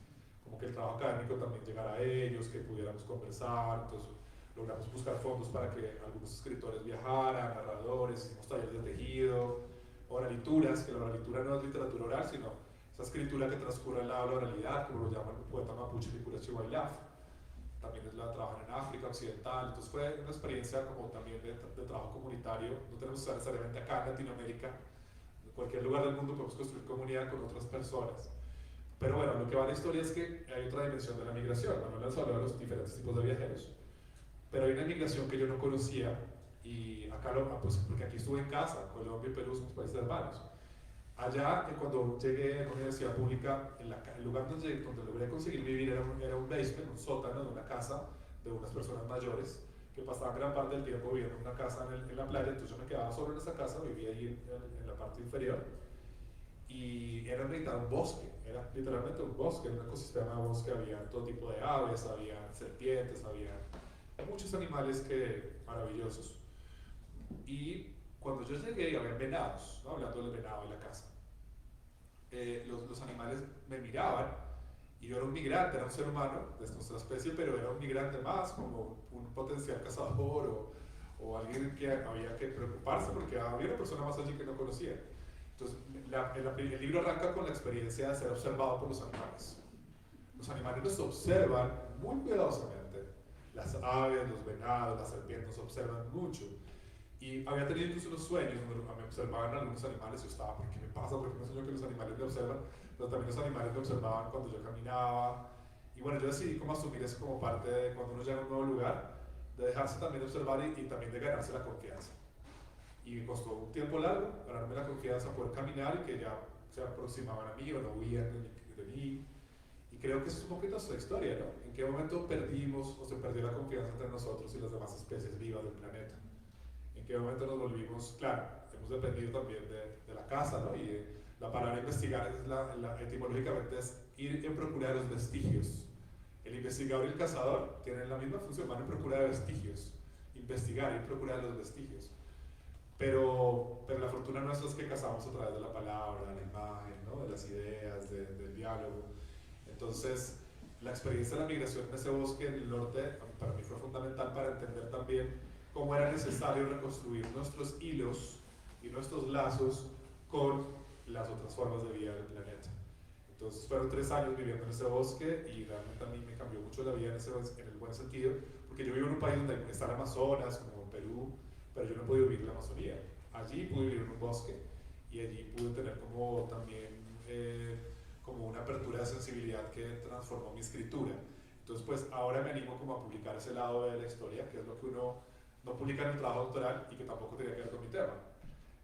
Como que el trabajo académico también llegara a ellos, que pudiéramos conversar, entonces logramos buscar fondos para que algunos escritores viajaran, narradores, hicimos talleres de tejido, oralituras, que la oralitura no es literatura oral, sino esa escritura que transcurre al lado de la oralidad, como lo llama el poeta mapuche Licura Chihuahilaf. También la trabajan en África Occidental, entonces fue una experiencia como también de trabajo comunitario. No tenemos que estar necesariamente acá en Latinoamérica, en cualquier lugar del mundo podemos construir comunidad con otras personas. Pero bueno, lo que va a la historia es que hay otra dimensión de la migración. Manuel les habló de los diferentes tipos de viajeros, pero hay una migración que yo no conocía, y acá pues porque aquí estuve en casa, Colombia y Perú somos países hermanos. Allá, cuando llegué a la universidad pública, el lugar donde logré conseguir vivir era un basement, un sótano de una casa de unas personas mayores que pasaban gran parte del tiempo viviendo en una casa en la playa. Entonces yo me quedaba solo en esa casa, vivía ahí en la parte inferior, y era en realidad un bosque, era literalmente un bosque, un ecosistema de bosque. Había todo tipo de aves, había serpientes, había muchos animales maravillosos. Y cuando yo llegué había venados, ¿no? Hablando del venado en la casa. Los animales me miraban y yo era un migrante, era un ser humano de nuestra especie, pero era un migrante más, como un potencial cazador o alguien que había que preocuparse porque había una persona más allí que no conocía. Entonces, el libro arranca con la experiencia de ser observado por los animales. Los animales nos observan muy cuidadosamente. Las aves, los venados, las serpientes nos observan mucho. Y había tenido incluso unos sueños donde me observaban algunos animales. Yo estaba, ¿por qué me pasa? ¿Por qué no sueño que los animales me observan? Pero también los animales me observaban cuando yo caminaba. Y bueno, yo decidí como asumir eso como parte de cuando uno llega a un nuevo lugar, de dejarse también observar y también de ganarse la confianza. Y me costó un tiempo largo ganarme la confianza, poder caminar y que ya se aproximaban a mí o no huían de mí. Y creo que eso es un poquito nuestra historia, ¿no? ¿En qué momento perdimos o se perdió la confianza entre nosotros y las demás especies vivas del planeta? ¿En qué momento nos volvimos? Claro, hemos dependido también de la caza, ¿no? Y la palabra investigar etimológicamente es ir en procura de los vestigios. El investigador y el cazador tienen la misma función, van en procura de vestigios. Investigar, ir en procura de los vestigios. Pero la fortuna nuestra es que cazamos a través de la palabra, de la imagen, ¿no? De las ideas, del diálogo. Entonces, la experiencia de la migración en ese bosque en el norte para mí fue fundamental para entender también cómo era necesario reconstruir nuestros hilos y nuestros lazos con las otras formas de vida del planeta. Entonces fueron 3 años viviendo en ese bosque y realmente a mí me cambió mucho la vida en el buen sentido, porque yo vivo en un país donde está el Amazonas, como Perú, pero yo no he podido vivir en la Amazonía. Allí pude vivir en un bosque y allí pude tener como también como una apertura de sensibilidad que transformó mi escritura. Entonces pues ahora me animo como a publicar ese lado de la historia, que es lo que uno no publica en el trabajo doctoral y que tampoco tenía que ver con mi tema.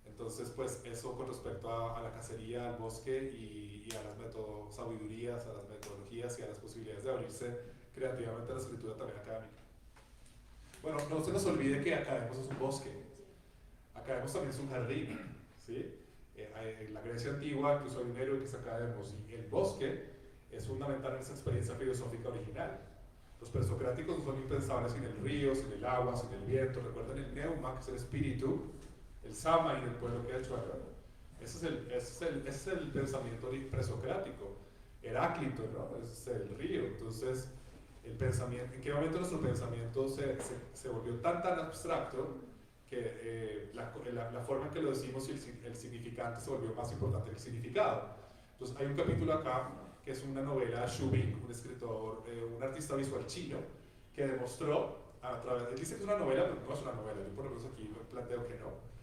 Entonces pues eso con respecto a la cacería, al bosque y a las sabidurías, a las metodologías y a las posibilidades de abrirse creativamente a la escritura también académica. Bueno, no se nos olvide que Academos es un bosque. Academos también es un jardín, ¿sí? En la Grecia antigua, incluso hay un héroe que es Academos, y el bosque es fundamental en esa experiencia filosófica original. Los presocráticos no son impensables sin el río, sin el agua, sin el viento. Recuerden el neuma, que es el espíritu, el sama y el pueblo que ha hecho acá. Ese es el pensamiento presocrático. Heráclito, ¿no? Ese es el río. Entonces, el pensamiento, ¿en qué momento nuestro pensamiento se volvió tan abstracto que la forma en que lo decimos y el significante se volvió más importante que el significado. Entonces hay un capítulo acá que es una novela de Xu Bing, un escritor, un artista visual chino, que demostró a través, él dice que es una novela, pero no es una novela, yo por lo menos aquí planteo que no.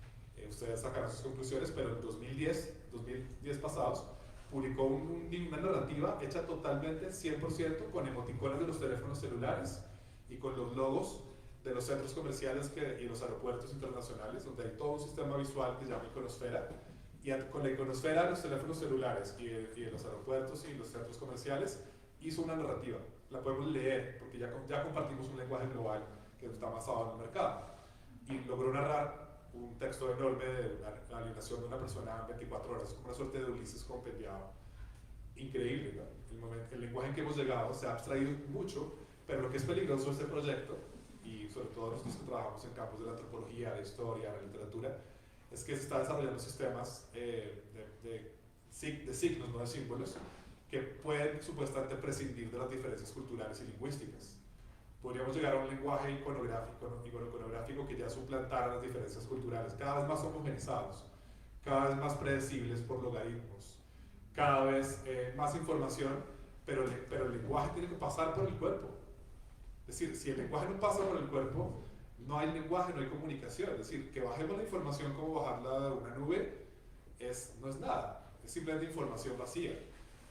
Ustedes sacarán sus conclusiones, pero en 2010 pasados, publicó una narrativa hecha totalmente 100% con emoticones de los teléfonos celulares y con los logos de los centros comerciales y los aeropuertos internacionales, donde hay todo un sistema visual que se llama iconosfera, y con la iconosfera de los teléfonos celulares y de los aeropuertos y los centros comerciales hizo una narrativa. La podemos leer porque ya compartimos un lenguaje global que está basado en el mercado, y logró narrar un texto enorme de la alienación de una persona en 24 horas, como una suerte de Ulises compendiado. Increíble, ¿no? El lenguaje en que hemos llegado se ha abstraído mucho, pero lo que es peligroso de este proyecto, y sobre todo nosotros que trabajamos en campos de la antropología, la historia, la literatura, es que se está desarrollando sistemas de signos, no de símbolos, que pueden supuestamente prescindir de las diferencias culturales y lingüísticas. Podríamos llegar a un lenguaje iconográfico que ya suplantara las diferencias culturales, cada vez más homogenizados, cada vez más predecibles por logaritmos, cada vez más información, pero el lenguaje tiene que pasar por el cuerpo. Es decir, si el lenguaje no pasa por el cuerpo, no hay lenguaje, no hay comunicación. Es decir, que bajemos la información como bajarla de una nube no es nada, es simplemente información vacía.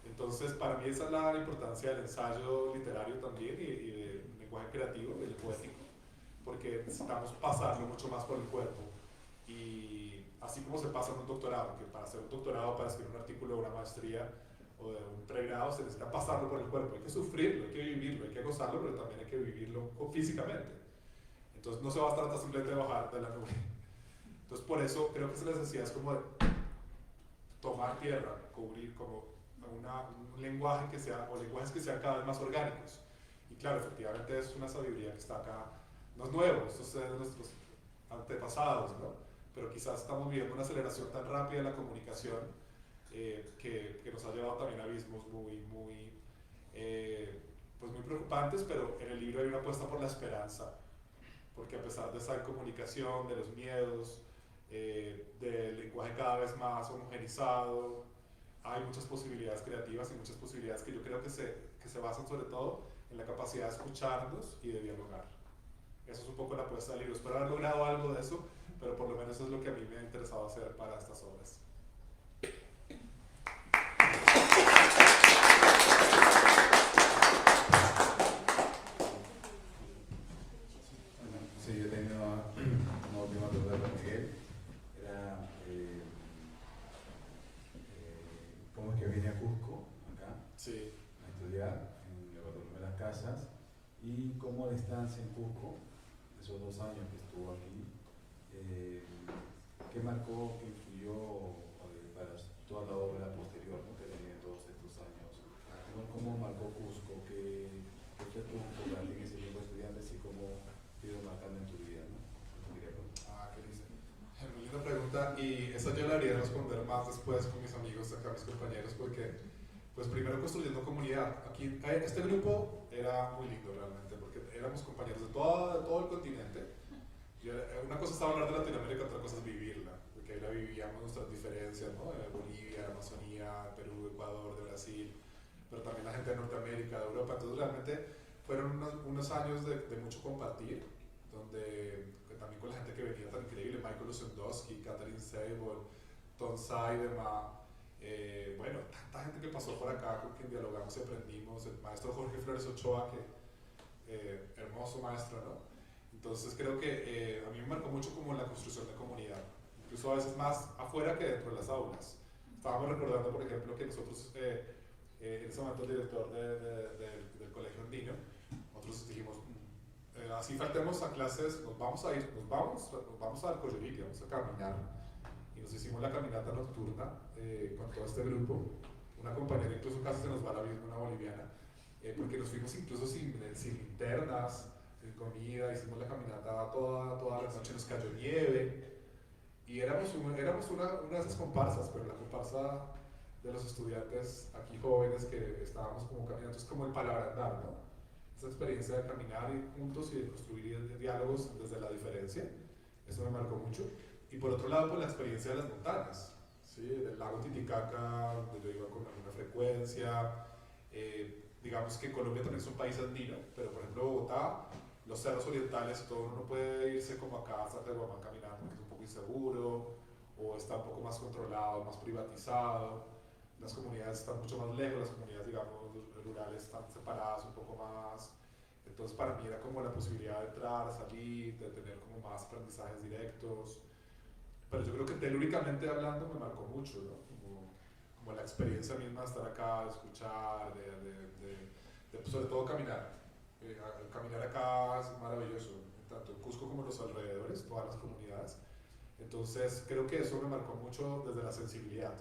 Entonces, para mí esa es la importancia del ensayo literario también y del lenguaje creativo, del poético, porque necesitamos pasarlo mucho más por el cuerpo. Y así como se pasa en un doctorado, que para hacer un doctorado, para escribir un artículo de una maestría o de un pregrado, se necesita pasarlo por el cuerpo. Hay que sufrirlo, hay que vivirlo, hay que gozarlo, pero también hay que vivirlo físicamente. Entonces no se va a tratar simplemente de bajar de la nube. Entonces por eso creo que esa necesidad es como de tomar tierra, cubrir como un lenguaje que sea, o lenguajes que sean cada vez más orgánicos. Y claro, efectivamente es una sabiduría que está acá, no es nuevo, esto es de nuestros antepasados, ¿no? Pero quizás estamos viviendo una aceleración tan rápida de la comunicación que nos ha llevado también a abismos muy preocupantes, pero en el libro hay una apuesta por la esperanza, porque a pesar de esa comunicación, de los miedos, del lenguaje cada vez más homogenizado, hay muchas posibilidades creativas y muchas posibilidades que yo creo que se basan sobre todo en la capacidad de escucharnos y de dialogar. Eso es un poco la apuesta del libro. Espero haber logrado algo de eso, pero por lo menos eso es lo que a mí me ha interesado hacer para estas obras. Sí, yo tenía una última pregunta para Miguel. Era, ¿cómo es que vine a Cusco, acá, Sí. a estudiar en la Bartolomé de las Casas? Y cómo la estancia en Cusco, esos 2 años que estuvo aquí, ¿qué marcó, qué influyó para toda la obra posterior, ¿no?, que venía en todos estos años? ¿Cómo marcó Cusco? ¿Qué fue tu importante en ese tiempo de estudiantes y cómo te ido marcando en tu vida, ¿no? Qué dice. Muy linda pregunta, y esa yo la haría responder más después con mis amigos acá, mis compañeros, porque pues primero construyendo comunidad. Aquí este grupo era muy lindo realmente, porque éramos compañeros de todo el continente. Una cosa es hablar de Latinoamérica, otra cosa es vivirla, porque ahí la vivíamos nuestras diferencias, ¿no? De Bolivia, de Amazonía, Perú, Ecuador, de Brasil, pero también la gente de Norteamérica, de Europa. Entonces realmente fueron unos años de mucho compartir, donde también con la gente que venía tan increíble, Michael Usendowski, Catherine Sable, Tom Seidema, bueno, tanta gente que pasó por acá, con quien dialogamos y aprendimos, el maestro Jorge Flores Ochoa, hermoso maestro, ¿no? Entonces creo que a mí me marcó mucho como la construcción de comunidad, incluso a veces más afuera que dentro de las aulas. Estábamos recordando, por ejemplo, que nosotros, en ese momento el director del Colegio Andino, nosotros dijimos, así faltemos a clases, nos vamos a dar Coyolique, vamos a caminar. Y nos hicimos la caminata nocturna con todo este grupo. Una compañera incluso casi se nos va la vida, una boliviana, porque nos fuimos incluso sin linternas, sin comida, hicimos la caminata toda la noche, nos cayó nieve, y éramos una de esas comparsas, pero la comparsa de los estudiantes aquí jóvenes que estábamos como caminando, es como el palabrandar, ¿no? Esa experiencia de caminar juntos y de construir diálogos desde la diferencia, eso me marcó mucho. Y por otro lado, pues la experiencia de las montañas, ¿sí? Del lago Titicaca, donde yo iba con alguna frecuencia. Digamos que Colombia también es un país andino, pero por ejemplo Bogotá, los cerros orientales, todo uno no puede irse como acá a Sacsayhuamán caminando, que es un poco inseguro, o está un poco más controlado, más privatizado. Las comunidades están mucho más lejos, las comunidades, digamos, rurales están separadas un poco más. Entonces para mí era como la posibilidad de entrar, salir, de tener como más aprendizajes directos. Pero yo creo que telúricamente hablando me marcó mucho, ¿no? Como la experiencia misma de estar acá, de escuchar, de sobre todo caminar. Caminar acá es maravilloso, tanto en Cusco como en los alrededores, todas las comunidades. Entonces creo que eso me marcó mucho desde la sensibilidad.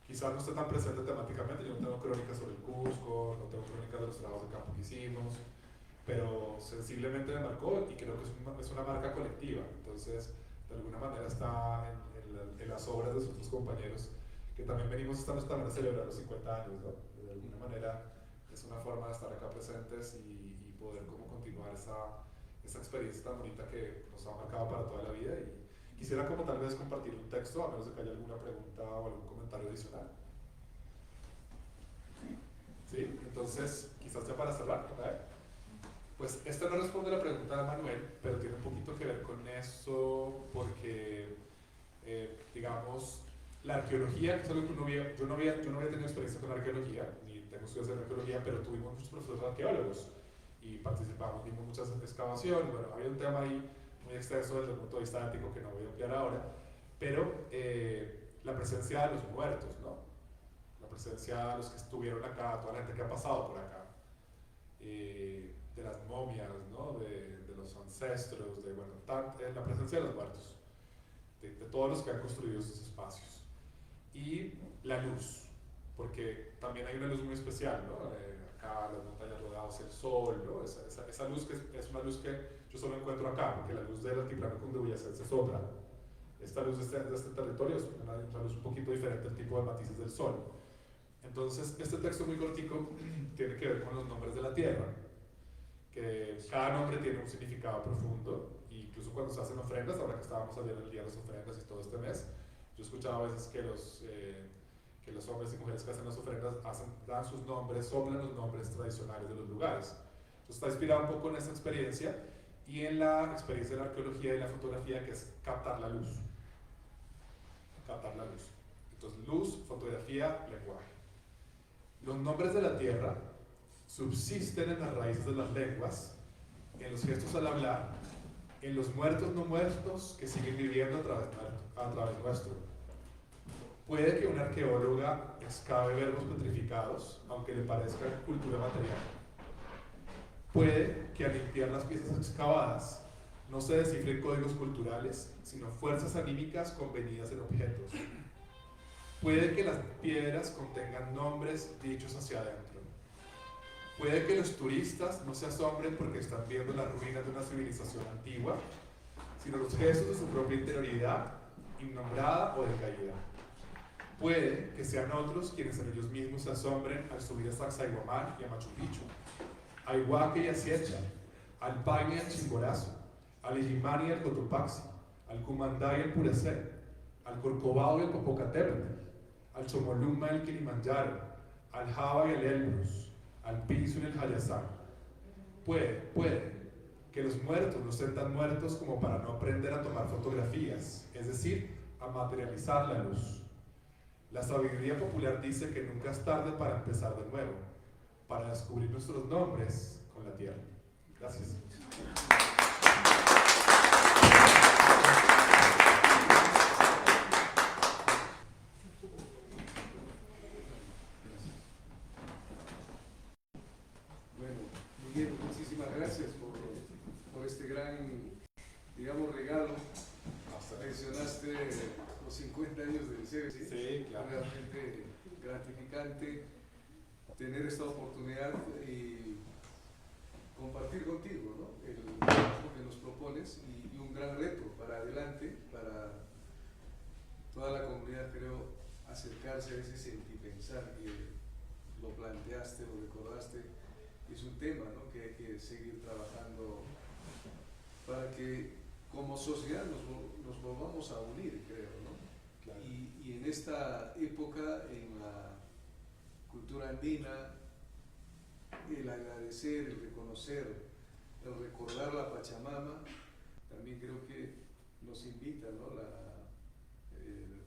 Quizás no esté tan presente temáticamente, yo no tengo crónicas sobre el Cusco, no tengo crónicas de los trabajos de campo que hicimos, pero sensiblemente me marcó y creo que es una marca colectiva. Entonces, de alguna manera está en las obras de sus otros compañeros, que también venimos esta noche también a celebrar los 50 años, ¿no? De alguna manera es una forma de estar acá presentes y poder como continuar esa experiencia tan bonita que nos ha marcado para toda la vida. Y quisiera como tal vez compartir un texto, a menos de que haya alguna pregunta o algún comentario adicional. ¿Sí? Entonces, quizás ya para cerrar, ¿verdad? Pues esta no responde a la pregunta de Manuel, pero tiene un poquito que ver con eso porque, digamos, la arqueología, que es algo que yo no había tenido experiencia con la arqueología, ni tengo estudios en arqueología, pero tuvimos muchos profesores arqueólogos y participamos, vimos muchas excavaciones. Bueno, había un tema ahí muy extenso desde el punto de vista ético que no voy a ampliar ahora, pero la presencia de los muertos, ¿no? La presencia de los que estuvieron acá, toda la gente que ha pasado por acá, de las momias, ¿no? de los ancestros, de, bueno, la presencia de los muertos, de todos los que han construido esos espacios. Y la luz, porque también hay una luz muy especial, ¿no? Acá las montañas rodeadas, el sol, ¿no? Esa luz que es una luz que yo solo encuentro acá, porque la luz del altiplano cundiboyacense es otra. Esta luz de este territorio es una luz un poquito diferente al tipo de matices del sol. Entonces, este texto muy cortico tiene que ver con los nombres de la tierra, que cada nombre tiene un significado profundo, e incluso cuando se hacen ofrendas, ahora que estábamos ayer en el día de las ofrendas y todo este mes, yo he escuchado a veces que los hombres y mujeres que hacen las ofrendas dan sus nombres, soplan los nombres tradicionales de los lugares. Entonces está inspirado un poco en esa experiencia y en la experiencia de la arqueología y la fotografía, que es captar la luz. Captar la luz. Entonces, luz, fotografía, lenguaje. Los nombres de la tierra subsisten en las raíces de las lenguas, en los gestos al hablar, en los muertos no muertos que siguen viviendo a través nuestro. Puede que una arqueóloga excave verbos petrificados, aunque le parezca cultura material. Puede que al limpiar las piezas excavadas no se descifren códigos culturales, sino fuerzas anímicas convenidas en objetos. Puede que las piedras contengan nombres dichos hacia adentro. Puede que los turistas no se asombren porque están viendo las ruinas de una civilización antigua, sino los gestos de su propia interioridad, innombrada o decaída. Puede que sean otros quienes en ellos mismos se asombren al subir a Sacsayhuamán y a Machu Picchu, a Iguaque y a Siecha, al Paine y al Chimborazo, al Illimani y al Cotopaxi, al Cumandá y al Purecé, al Corcovado y al Popocatépetl, al Chomolungma y al Kilimanjaro, al Java y al Elbrus, al Piso y al Hayasán. Puede que los muertos no sean tan muertos como para no aprender a tomar fotografías, es decir, a materializar la luz. La sabiduría popular dice que nunca es tarde para empezar de nuevo, para descubrir nuestros nombres con la tierra. Gracias. Bueno, Miguel, muchísimas gracias por este gran, digamos, regalo. Mencionaste los 50 años del CEBE, ¿sí? Sí, claro. Realmente gratificante tener esta oportunidad y compartir contigo, ¿no? El trabajo que nos propones y un gran reto para adelante, para toda la comunidad, creo, acercarse a ese sentipensar que lo planteaste, lo recordaste. Es un tema, ¿no?, que hay que seguir trabajando para que como sociedad nos volvamos a unir, creo, ¿no? Claro. Y en esta época, en la cultura andina, el agradecer, el reconocer, el recordar la Pachamama, también creo que nos invita, ¿no?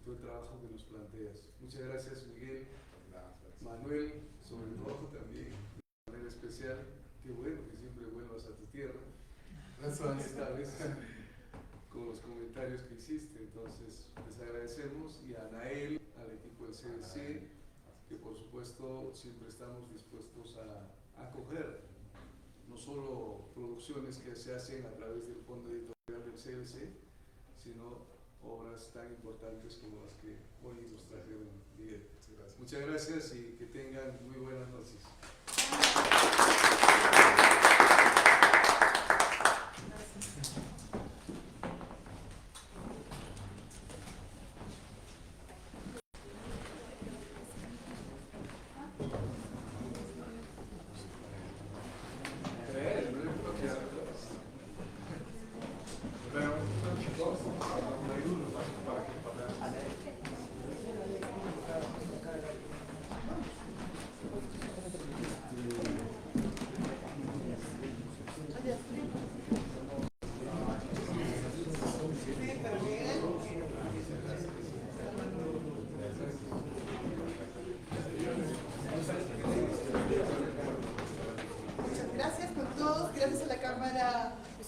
Todo el trabajo que nos planteas. Muchas gracias, Miguel. Gracias. Manuel, sobre todo también, de manera especial. Qué bueno que siempre vuelvas a tu tierra. Esta vez con los comentarios que hiciste, entonces les agradecemos, y a Anael, al equipo del CDC, que por supuesto siempre estamos dispuestos a acoger no solo producciones que se hacen a través del fondo editorial del CDC, sino obras tan importantes como las que hoy nos trajeron, Miguel. Muchas gracias y que tengan muy buenas noches.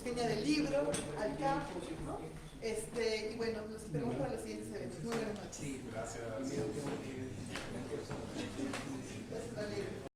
Del libro, al campo, ¿no? Y bueno, los esperamos para los siguientes eventos. Muy buenas noches. Gracias. Gracias, Valeria.